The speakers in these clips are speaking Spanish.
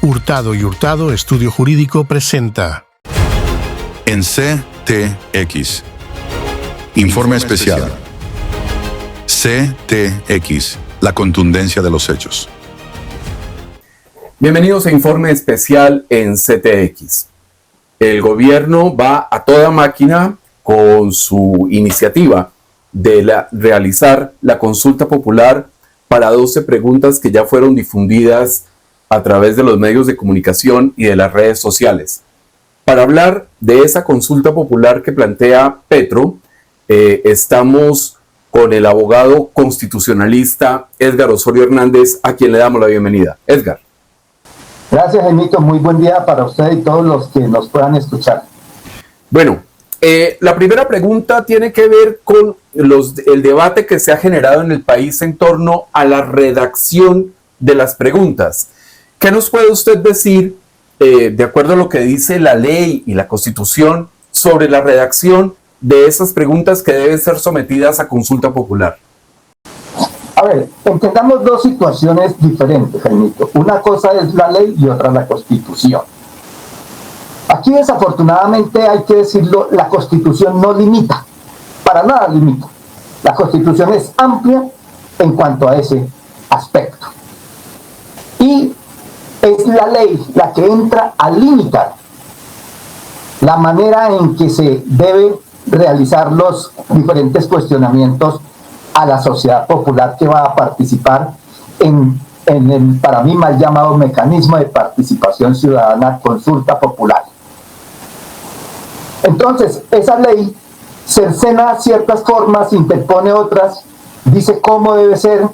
Hurtado y Hurtado Estudio Jurídico presenta En CTX. Informe especial. CTX. La contundencia de los hechos. Bienvenidos a Informe Especial en CTX. El gobierno va a toda máquina con su iniciativa de realizar la consulta popular para 12 preguntas que ya fueron difundidas a través de los medios de comunicación y de las redes sociales. Para hablar de esa consulta popular que plantea Petro, estamos con el abogado constitucionalista Edgar Osorio Hernández, a quien le damos la bienvenida. Edgar. Gracias, Jaimito. Muy buen día para usted y todos los que nos puedan escuchar. Bueno, la primera pregunta tiene que ver con el debate que se ha generado en el país en torno a la redacción de las preguntas. ¿Qué nos puede usted decir, de acuerdo a lo que dice la ley y la Constitución, sobre la redacción de esas preguntas que deben ser sometidas a consulta popular? A ver, entendamos dos situaciones diferentes, Jaimito. Una cosa es la ley y otra la Constitución. Aquí, desafortunadamente, hay que decirlo, la Constitución no limita, para nada limita. La Constitución es amplia en cuanto a ese aspecto. Y es la ley la que entra a limitar la manera en que se debe realizar los diferentes cuestionamientos a la sociedad popular que va a participar en el, para mí, mal llamado mecanismo de participación ciudadana, consulta popular. Entonces, esa ley cercena ciertas formas, interpone otras, dice cómo debe ser,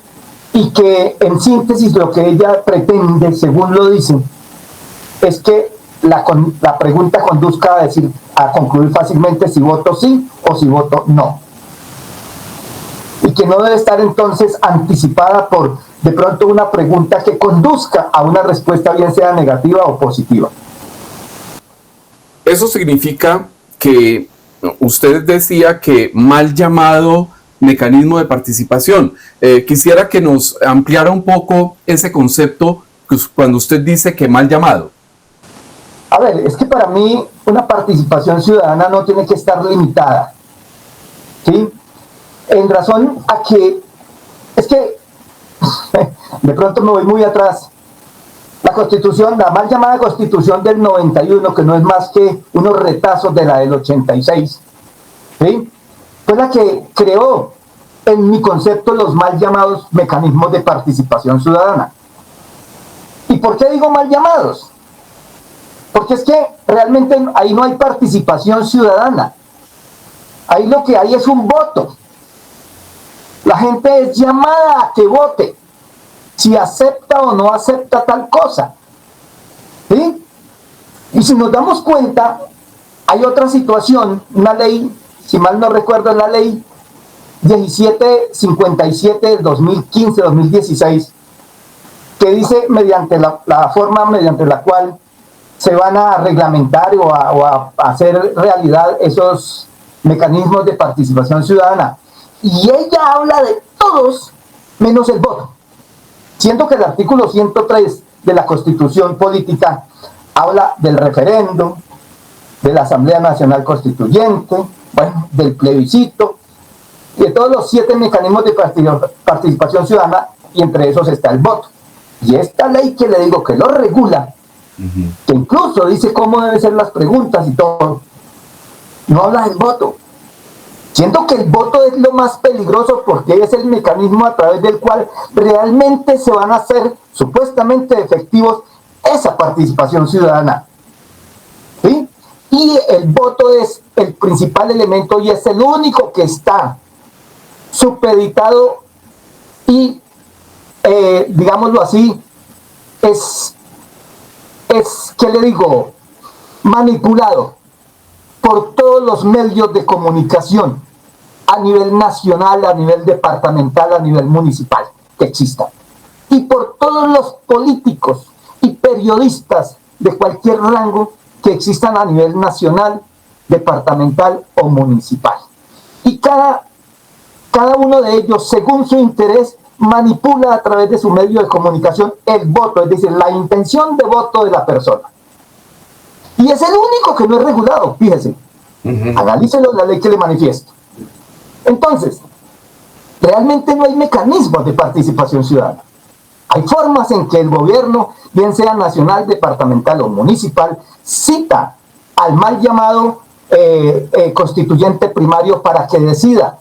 y que en síntesis lo que ella pretende, según lo dice, es que la pregunta conduzca a concluir fácilmente si voto sí o si voto no. Y que no debe estar entonces anticipada por de pronto una pregunta que conduzca a una respuesta, bien sea negativa o positiva. Eso significa que usted decía que mal llamado mecanismo de participación. Quisiera que nos ampliara un poco ese concepto cuando usted dice que mal llamado. A ver, es que para mí una participación ciudadana no tiene que estar limitada, ¿sí? En razón a que, es que, de pronto me voy muy atrás. La Constitución, la mal llamada Constitución del 91, que no es más que unos retazos de la del 86, ¿sí? Fue la que creó, en mi concepto, los mal llamados mecanismos de participación ciudadana. ¿Y por qué digo mal llamados? Porque es que realmente ahí no hay participación ciudadana. Ahí lo que hay es un voto. La gente es llamada a que vote si acepta o no acepta tal cosa, ¿sí? Y si nos damos cuenta, hay otra situación, una ley, si mal no recuerdo, es la ley 1757 del 2015-2016, que dice mediante la forma mediante la cual se van a reglamentar o a hacer realidad esos mecanismos de participación ciudadana. Y ella habla de todos menos el voto. Siendo que el artículo 103 de la Constitución Política habla del referendo, de la Asamblea Nacional Constituyente, bueno, del plebiscito, y de todos los 7 mecanismos de participación ciudadana, y entre esos está el voto. Y esta ley que le digo que lo regula, que incluso dice cómo deben ser las preguntas y todo, no habla del voto. Siento que el voto es lo más peligroso porque es el mecanismo a través del cual realmente se van a hacer supuestamente efectivos esa participación ciudadana, ¿sí? Y el voto es el principal elemento y es el único que está supeditado y, digámoslo así, es, ¿qué le digo?, manipulado por todos los medios de comunicación a nivel nacional, a nivel departamental, a nivel municipal que existan, y por todos los políticos y periodistas de cualquier rango que existan a nivel nacional, departamental o municipal. Y cada uno de ellos, según su interés, manipula a través de su medio de comunicación el voto, es decir, la intención de voto de la persona. Y es el único que no es regulado, fíjese. Analícelo la ley que le manifiesto. Entonces, realmente no hay mecanismos de participación ciudadana. Hay formas en que el gobierno, bien sea nacional, departamental o municipal, cita al mal llamado constituyente primario para que decida,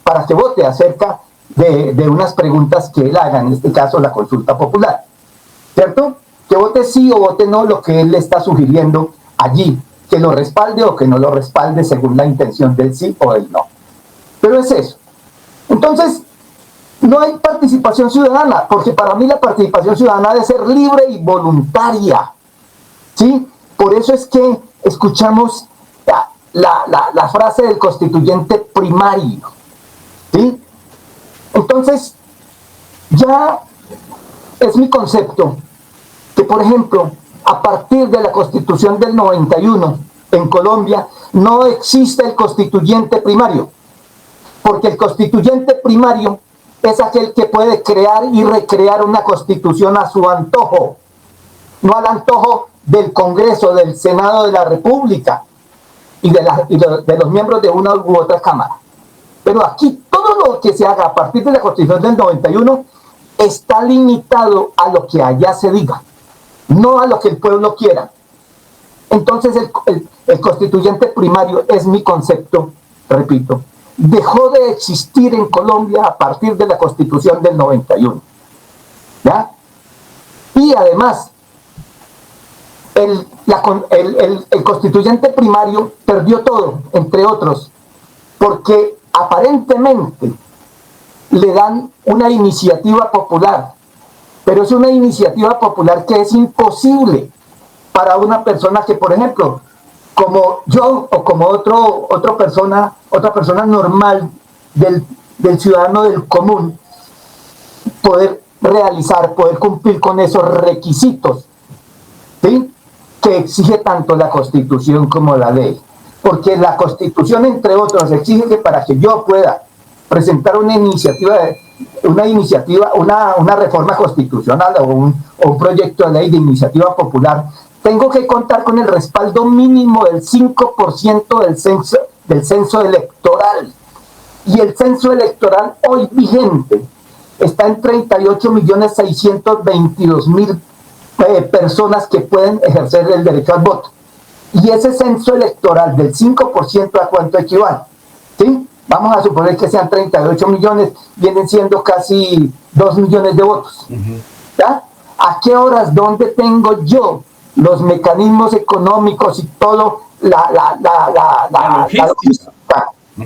para que vote acerca de unas preguntas que él haga, en este caso la consulta popular, ¿cierto? Que vote sí o vote no lo que él le está sugiriendo allí, que lo respalde o que no lo respalde según la intención del sí o del no. Pero es eso. Entonces, no hay participación ciudadana, porque para mí la participación ciudadana debe ser libre y voluntaria, ¿sí? Por eso es que escuchamos la frase del constituyente primario, ¿sí? Entonces, ya es mi concepto que, por ejemplo, a partir de la Constitución del 91 en Colombia, no existe el constituyente primario, porque el constituyente primario es aquel que puede crear y recrear una constitución a su antojo, no al antojo del Congreso, del Senado de la República y de los miembros de una u otra cámara. Pero aquí todo lo que se haga a partir de la Constitución del 91 está limitado a lo que allá se diga, no a lo que el pueblo quiera. Entonces el constituyente primario es mi concepto, repito, dejó de existir en Colombia a partir de la Constitución del 91. ¿Ya? Y además, el constituyente primario perdió todo, entre otros, porque aparentemente le dan una iniciativa popular, pero es una iniciativa popular que es imposible para una persona que, por ejemplo, como yo o como otra persona normal del ciudadano del común, poder cumplir con esos requisitos, ¿sí?, que exige tanto la Constitución como la ley. Porque la Constitución, entre otros, exige que para que yo pueda presentar una reforma constitucional o un proyecto de ley de iniciativa popular, tengo que contar con el respaldo mínimo del 5% del censo electoral. Y el censo electoral hoy vigente está en 38.622.000 personas que pueden ejercer el derecho al voto. Y ese censo electoral del 5%, ¿a cuánto equivale? ¿Sí? Vamos a suponer que sean 38 millones, vienen siendo casi 2 millones de votos. ¿Ya? ¿A qué horas, dónde tengo yo los mecanismos económicos y todo la logística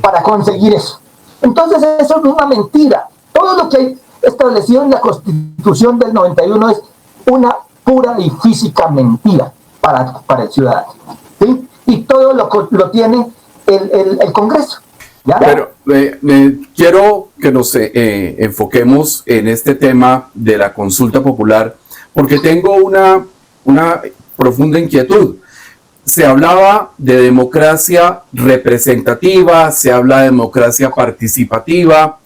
para conseguir eso? Entonces eso es una mentira. Todo lo que hay establecido en la Constitución del 91 es una pura y física mentira para el ciudadano, ¿sí? Y todo lo tiene el Congreso, ¿ya? Pero quiero que nos enfoquemos en este tema de la consulta popular, porque tengo una profunda inquietud. Se hablaba de democracia representativa, se habla de democracia participativa,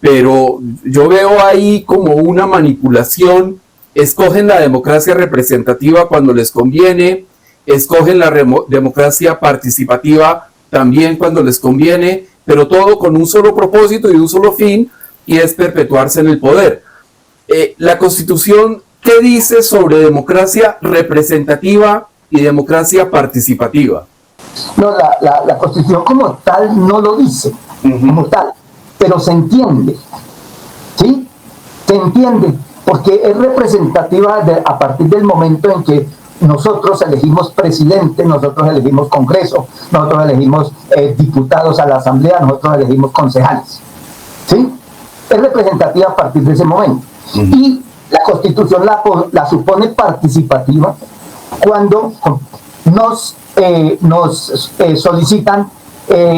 pero yo veo ahí como una manipulación. Escogen la democracia representativa cuando les conviene, escogen la democracia participativa también cuando les conviene, pero todo con un solo propósito y un solo fin, y es perpetuarse en el poder. La Constitución, ¿qué dice sobre democracia representativa y democracia participativa? No, la Constitución como tal no lo dice, como tal, pero se entiende, ¿sí? Se entiende, porque es representativa a partir del momento en que nosotros elegimos presidente, nosotros elegimos Congreso, nosotros elegimos diputados a la Asamblea, nosotros elegimos concejales, ¿sí? Es representativa a partir de ese momento. Y la Constitución la supone participativa cuando nos solicitan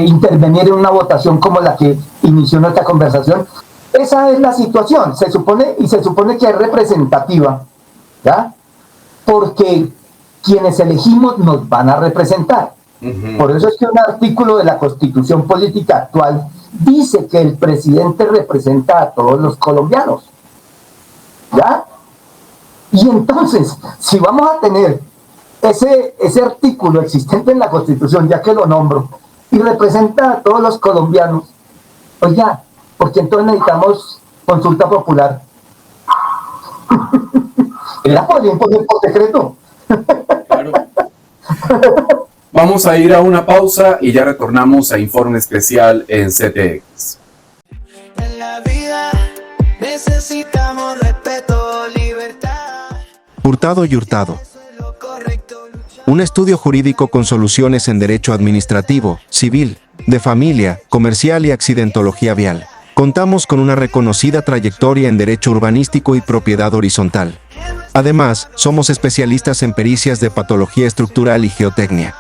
intervenir en una votación como la que inició nuestra conversación. Esa es la situación, se supone que es representativa, ¿ya? Porque quienes elegimos nos van a representar. Por eso es que un artículo de la Constitución Política actual dice que el presidente representa a todos los colombianos, ¿ya? Y entonces, si vamos a tener ese artículo existente en la Constitución, ya que lo nombro, y representa a todos los colombianos, pues ya, porque entonces necesitamos consulta popular. La podrían poner por decreto. Claro. Vamos a ir a una pausa y ya retornamos a Informe Especial en CTX. En la vida necesitamos respeto, libertad. Hurtado y Hurtado. Eso es lo correcto. Un estudio jurídico con soluciones en derecho administrativo, civil, de familia, comercial y accidentología vial. Contamos con una reconocida trayectoria en derecho urbanístico y propiedad horizontal. Además, somos especialistas en pericias de patología estructural y geotecnia.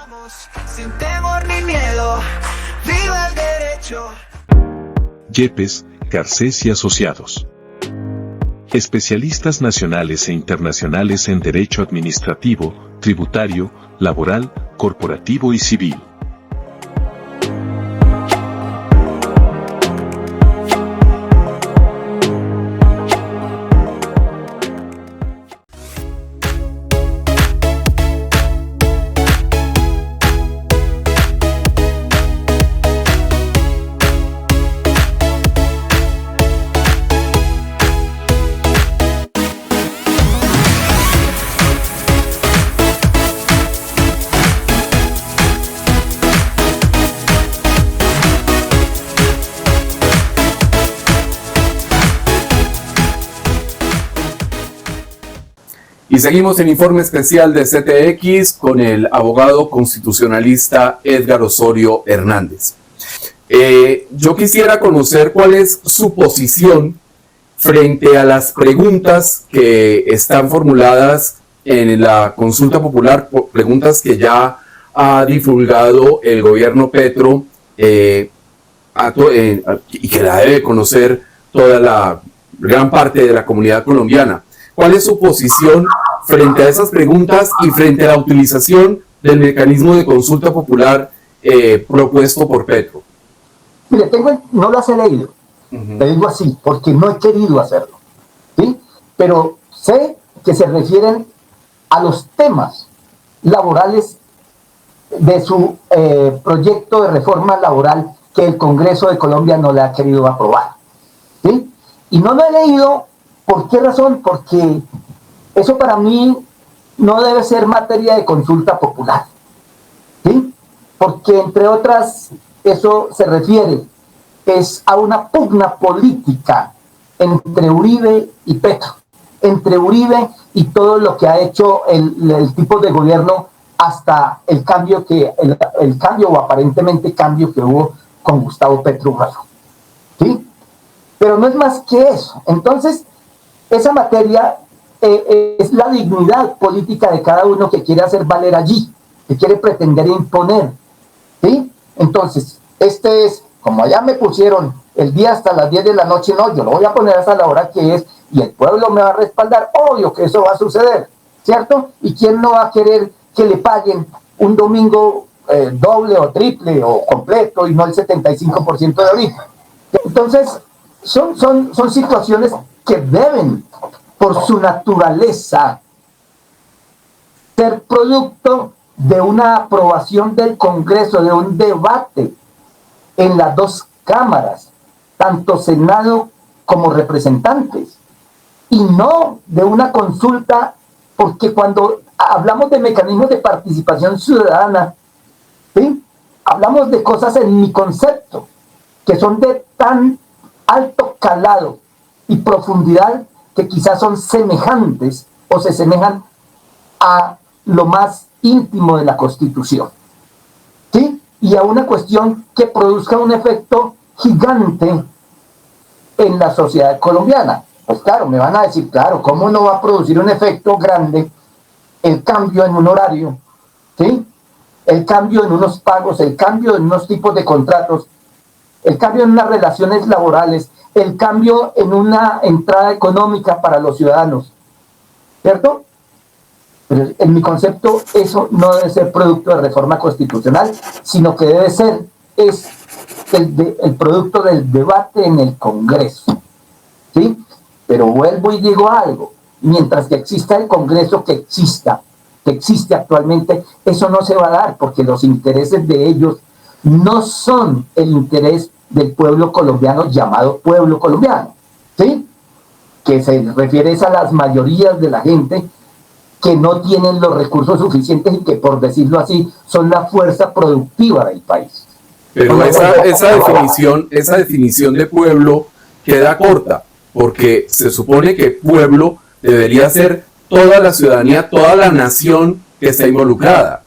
Sin temor ni miedo, viva el derecho. Yepes, Garcés y Asociados. Especialistas nacionales e internacionales en derecho administrativo, tributario, laboral, corporativo y civil. Y seguimos en Informe Especial de CTX con el abogado constitucionalista Edgar Osorio Hernández. Yo quisiera conocer cuál es su posición frente a las preguntas que están formuladas en la consulta popular, preguntas que ya ha divulgado el gobierno Petro y que la debe conocer toda la gran parte de la comunidad colombiana. ¿Cuál es su posición frente a esas preguntas y frente a la utilización del mecanismo de consulta popular propuesto por Petro? Mire, no las he leído, le digo así, porque no he querido hacerlo, ¿sí? Pero sé que se refieren a los temas laborales de su proyecto de reforma laboral que el Congreso de Colombia no le ha querido aprobar, ¿sí? Y no lo he leído. ¿Por qué razón? Porque eso para mí no debe ser materia de consulta popular, ¿sí? Porque entre otras, eso se refiere a una pugna política entre Uribe y Petro, entre Uribe y todo lo que ha hecho el tipo de gobierno hasta el cambio o aparentemente cambio que hubo con Gustavo Petro, ¿sí? Pero no es más que eso. Entonces, esa materia es la dignidad política de cada uno que quiere hacer valer allí, que quiere pretender imponer, ¿sí? Entonces, como allá me pusieron el día hasta las 10 de la noche, no, yo lo voy a poner hasta la hora que es y el pueblo me va a respaldar, obvio que eso va a suceder, ¿cierto? ¿Y quién no va a querer que le paguen un domingo doble o triple o completo y no el 75% de ahorita? Entonces, son situaciones que deben, por su naturaleza, ser producto de una aprobación del Congreso, de un debate en las dos cámaras, tanto Senado como representantes, y no de una consulta, porque cuando hablamos de mecanismos de participación ciudadana, ¿sí? Hablamos de cosas en mi concepto, que son de tan alto calado y profundidad que quizás son semejantes o se semejan a lo más íntimo de la Constitución, ¿sí? Y a una cuestión que produzca un efecto gigante en la sociedad colombiana. Pues claro, me van a decir, claro, ¿cómo no va a producir un efecto grande el cambio en un horario, ¿sí? El cambio en unos pagos, el cambio en unos tipos de contratos, el cambio en unas relaciones laborales, el cambio en una entrada económica para los ciudadanos, ¿cierto? Pero en mi concepto eso no debe ser producto de reforma constitucional, sino que debe ser el producto del debate en el Congreso, ¿sí? Pero vuelvo y digo algo, mientras que exista el Congreso que existe actualmente, eso no se va a dar, porque los intereses de ellos no son el interés del pueblo colombiano llamado pueblo colombiano, ¿sí? Que se refiere a las mayorías de la gente que no tienen los recursos suficientes y que, por decirlo así, son la fuerza productiva del país. Pero esa definición de pueblo queda corta, porque se supone que pueblo debería ser toda la ciudadanía, toda la nación que está involucrada.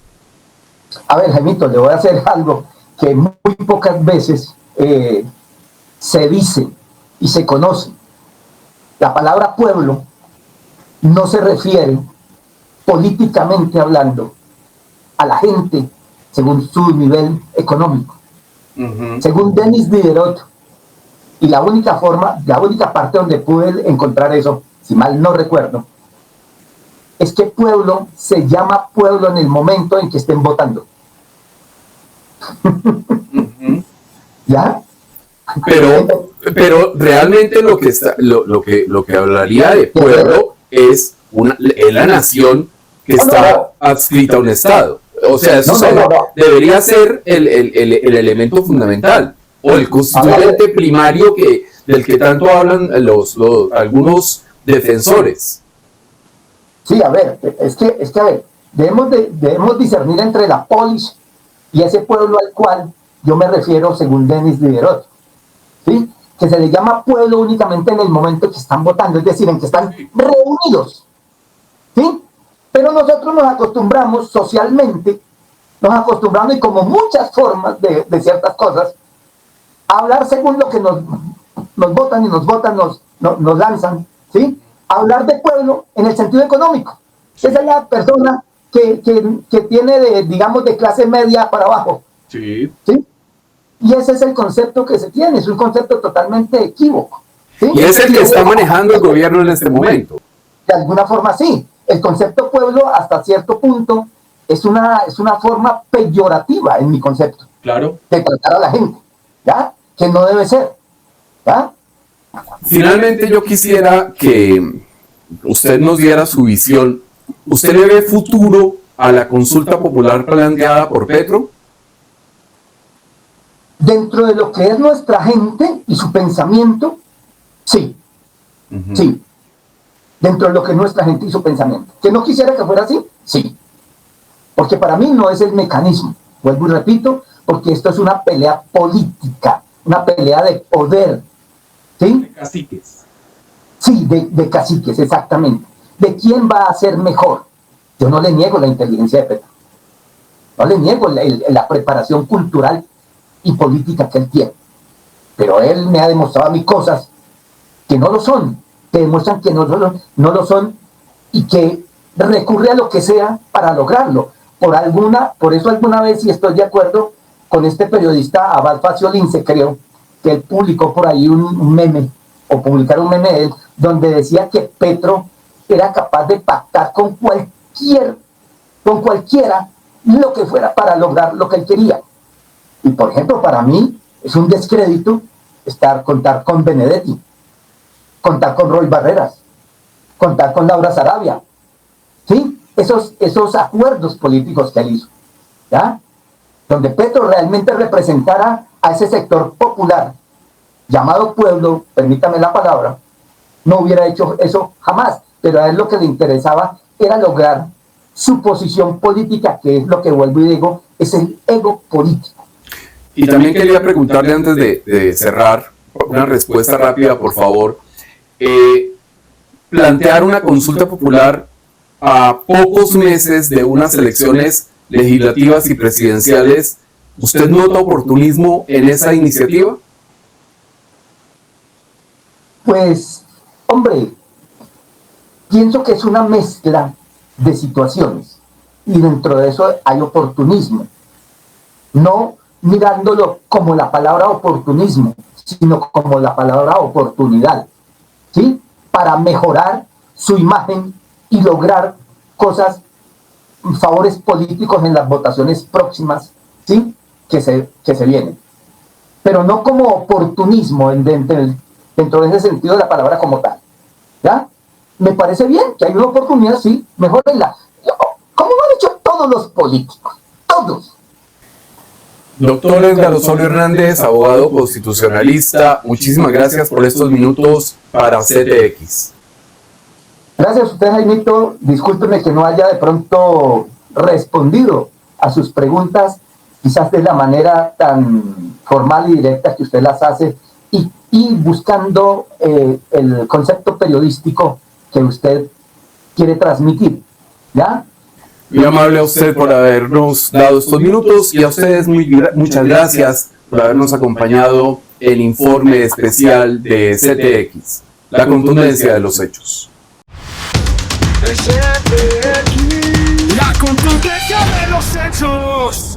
A ver, Jaimito, le voy a hacer algo que muy pocas veces se dice y se conoce. La palabra pueblo no se refiere, políticamente hablando, a la gente según su nivel económico. Según Denis Diderot, y la única parte donde pude encontrar eso, si mal no recuerdo, es que pueblo se llama pueblo en el momento en que estén votando. ¿Ya? Pero realmente lo que hablaría de pueblo es la nación que está adscrita a un Estado. O sea, eso debería ser el elemento fundamental, o el constituyente primario del que tanto hablan algunos defensores. Sí, a ver, es que a ver, debemos discernir entre la polis y ese pueblo al cual yo me refiero según Denis Diderot, ¿sí? Que se le llama pueblo únicamente en el momento en que están votando, es decir, en que están reunidos, ¿sí? Pero nosotros nos acostumbramos socialmente, y como muchas formas de ciertas cosas, a hablar según lo que nos votan y nos lanzan, ¿sí? Hablar de pueblo en el sentido económico. Esa es la persona que tiene, digamos, de clase media para abajo. Sí. ¿Sí? Y ese es el concepto que se tiene, es un concepto totalmente equívoco. ¿Sí? Y es el que está manejando el gobierno en este momento. De alguna forma sí. El concepto pueblo hasta cierto punto es una forma peyorativa en mi concepto. Claro. De tratar a la gente, ¿ya? Que no debe ser, ¿ya? Finalmente yo quisiera que usted nos diera su visión. ¿Usted le ve futuro a la consulta popular planteada por Petro? Dentro de lo que es nuestra gente y su pensamiento, sí. Sí. Dentro de lo que es nuestra gente y su pensamiento. ¿Que no quisiera que fuera así? Sí. Porque para mí no es el mecanismo. Vuelvo y repito, porque esto es una pelea política, una pelea de poder. ¿Sí? De caciques. Sí, de caciques, exactamente. ¿De quién va a ser mejor? Yo no le niego la inteligencia de Petro. No le niego la preparación cultural y política que él tiene. Pero él me ha demostrado a mí cosas que no lo son, que demuestran que no lo son y que recurre a lo que sea para lograrlo. Por eso alguna vez, y estoy de acuerdo con este periodista Abad Faciolince, creo, que él publicó por ahí un meme, o publicar un meme de él, donde decía que Petro era capaz de pactar con cualquiera lo que fuera para lograr lo que él quería. Y por ejemplo, para mí es un descrédito contar con Benedetti, contar con Roy Barreras, contar con Laura Sarabia, ¿sí? Esos acuerdos políticos que él hizo, ¿ya? Donde Petro realmente representara a ese sector popular, llamado pueblo, permítame la palabra, no hubiera hecho eso jamás, pero a él lo que le interesaba era lograr su posición política, que es lo que vuelvo y digo, es el ego político. Y también quería preguntarle antes de cerrar, una respuesta rápida, por favor. Plantear una consulta popular a pocos meses de unas elecciones legislativas y presidenciales, ¿usted nota oportunismo en esa iniciativa? Pues, hombre, pienso que es una mezcla de situaciones y dentro de eso hay oportunismo. No mirándolo como la palabra oportunismo, sino como la palabra oportunidad, ¿sí? Para mejorar su imagen y lograr cosas, favores políticos en las votaciones próximas, ¿sí? Que se vienen. pero no como oportunismo dentro de ese sentido de la palabra como tal. ¿Ya? Me parece bien que hay una oportunidad, sí, mejórenla. ¿Cómo lo han hecho todos los políticos? Todos. Doctor Edgar Osorio Hernández, abogado constitucionalista, muchísimas gracias por estos minutos para CTX. Gracias a usted, Jaimito. Discúlpeme que no haya de pronto respondido a sus preguntas, quizás de la manera tan formal y directa que usted las hace, y buscando el concepto periodístico que usted quiere transmitir. ¿Ya? Muy amable a usted por habernos dado estos minutos y a ustedes muchas gracias por habernos acompañado en el informe especial de CTX, la contundencia de los hechos. La contundencia de los hechos.